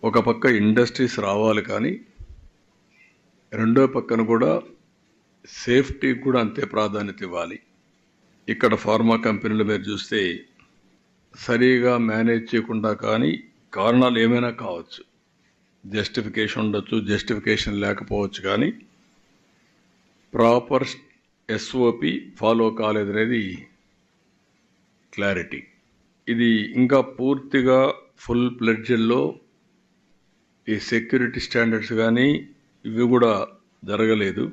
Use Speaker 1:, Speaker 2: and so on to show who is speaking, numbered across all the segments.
Speaker 1: ఒక పక్క ఇండస్ట్రీస్ రావాలి, కానీ రెండో పక్కన కూడా సేఫ్టీకి కూడా అంతే ప్రాధాన్యత ఇవ్వాలి. ఇక్కడ ఫార్మా కంపెనీలు మీరు చూస్తే సరిగా మేనేజ్ చేయకుండా, కానీ కారణాలు ఏమైనా కావచ్చు, జస్టిఫికేషన్ ఉండొచ్చు, జస్టిఫికేషన్ లేకపోవచ్చు, కానీ ప్రాపర్ ఎస్ఓపి ఫాలో కాలేదనేది క్లారిటీ. ఇది ఇంకా పూర్తిగా ఫుల్ ప్లెడ్జెల్లో ఈ సెక్యూరిటీ స్టాండర్డ్స్ కానీ ఇవి కూడా జరగలేదు.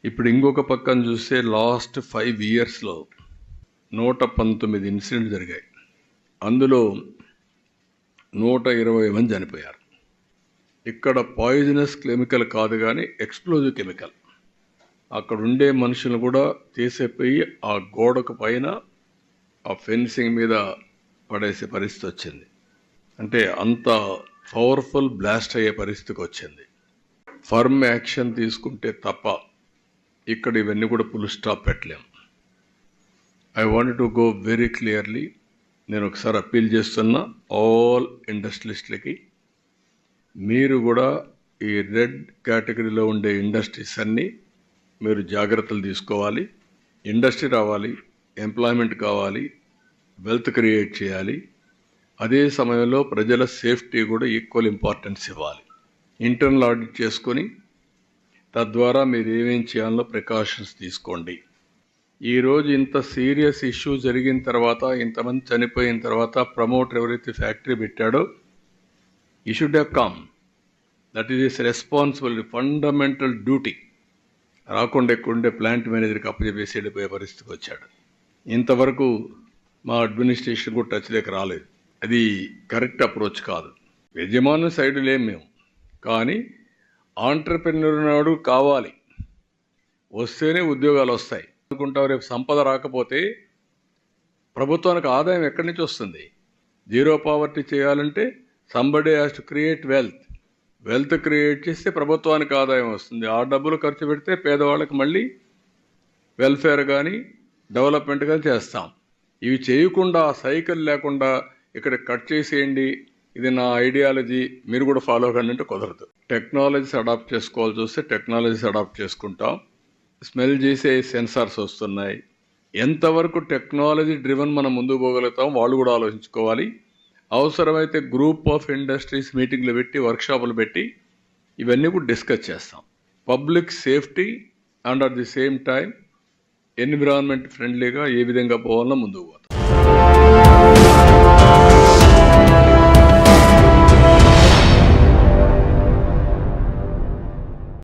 Speaker 1: ఇప్పుడు ఇంకొక పక్కన చూస్తే లాస్ట్ 5 ఇయర్స్లో 119 ఇన్సిడెంట్స్ జరిగాయి. అందులో 120 మంది చనిపోయారు. ఇక్కడ పాయిజనస్ కెమికల్ కాదు, కానీ ఎక్స్ప్లోజివ్ కెమికల్. అక్కడ ఉండే మనుషులను కూడా తీసేపోయి ఆ గోడకు పైన ఆ ఫెన్సింగ్ మీద పడేసే పరిస్థితి వచ్చింది. అంటే అంత పవర్ఫుల్ బ్లాస్ట్ అయ్యే పరిస్థితికి వచ్చింది. ఫర్మ్ యాక్షన్ తీసుకుంటే తప్ప ఇక్కడ ఇవన్నీ కూడా ఫుల్ స్టాప్ పెట్టలేం. I want to go very clearly. నేను ఒకసారి అప్పీల్ చేస్తున్నా ఆల్ ఇండస్ట్రియలిస్టులకి, మీరు కూడా ఈ రెడ్ కేటగిరీలో ఉండే ఇండస్ట్రీస్ అన్నీ మీరు జాగ్రత్తలు తీసుకోవాలి. ఇండస్ట్రీ రావాలి, ఎంప్లాయ్మెంట్ కావాలి, వెల్త్ క్రియేట్ చేయాలి. అదే సమయంలో ప్రజల సేఫ్టీ కూడా ఈక్వల్ ఇంపార్టెన్స్ ఇవ్వాలి. ఇంటర్నల్ ఆడిట్ చేసుకొని తద్వారా మీరు ఏమేం చేయాలో ప్రికాషన్స్ తీసుకోండి. ఈరోజు ఇంత సీరియస్ ఇష్యూ జరిగిన తర్వాత, ఇంతమంది చనిపోయిన తర్వాత ప్రమోటర్ ఎవరైతే ఫ్యాక్టరీ పెట్టాడో ఈ should have come. That is his responsibility, fundamental duty. రాకుండా ఎక్కువ ప్లాంట్ మేనేజర్కి అప్పచెప్పేసి వెళ్ళిపోయే పరిస్థితికి వచ్చాడు. ఇంతవరకు మా అడ్మినిస్ట్రేషన్ కూడా టచ్ దగ్గర రాలేదు. అది కరెక్ట్ అప్రోచ్ కాదు. యజమాని సైడ్ లేం మేము, కానీ ఆంటర్ప్రెన్యూర్ నాడు కావాలి, వస్తేనే ఉద్యోగాలు వస్తాయి అనుకుంటాం. రేపు సంపద రాకపోతే ప్రభుత్వానికి ఆదాయం ఎక్కడి నుంచి వస్తుంది? జీరో పావర్టీ చేయాలంటే somebody has to create wealth create చేస్తే ప్రభుత్వానికి ఆదాయం వస్తుంది. ఆ డబ్బులు ఖర్చు పెడితే పేదవాళ్ళకి మళ్ళీ వెల్ఫేర్ కానీ డెవలప్మెంట్ కానీ చేస్తాం. ఇవి చేయకుండా, సైకిల్ లేకుండా ఇక్కడ కట్ చేసేయండి, ఇది నా ఐడియాలజీ, మీరు కూడా ఫాలో కండి అంటే కుదరదు. టెక్నాలజీస్ అడాప్ట్ చేసుకోవాల్సి వస్తే టెక్నాలజీస్ అడాప్ట్ చేసుకుంటాం. స్మెల్ చేసే సెన్సార్స్ వస్తున్నాయి. ఎంతవరకు టెక్నాలజీ డ్రివన్ మనం ముందుకు పోగలుగుతాం వాళ్ళు కూడా ఆలోచించుకోవాలి. అవసరమైతే గ్రూప్ ఆఫ్ ఇండస్ట్రీస్ మీటింగ్లు పెట్టి, వర్క్షాపులు పెట్టి ఇవన్నీ కూడా డిస్కస్ చేస్తాం. Public safety and at the same time environment ఫ్రెండ్లీగా ఏ విధంగా పోవాలన్నా ముందుకు పోతాం.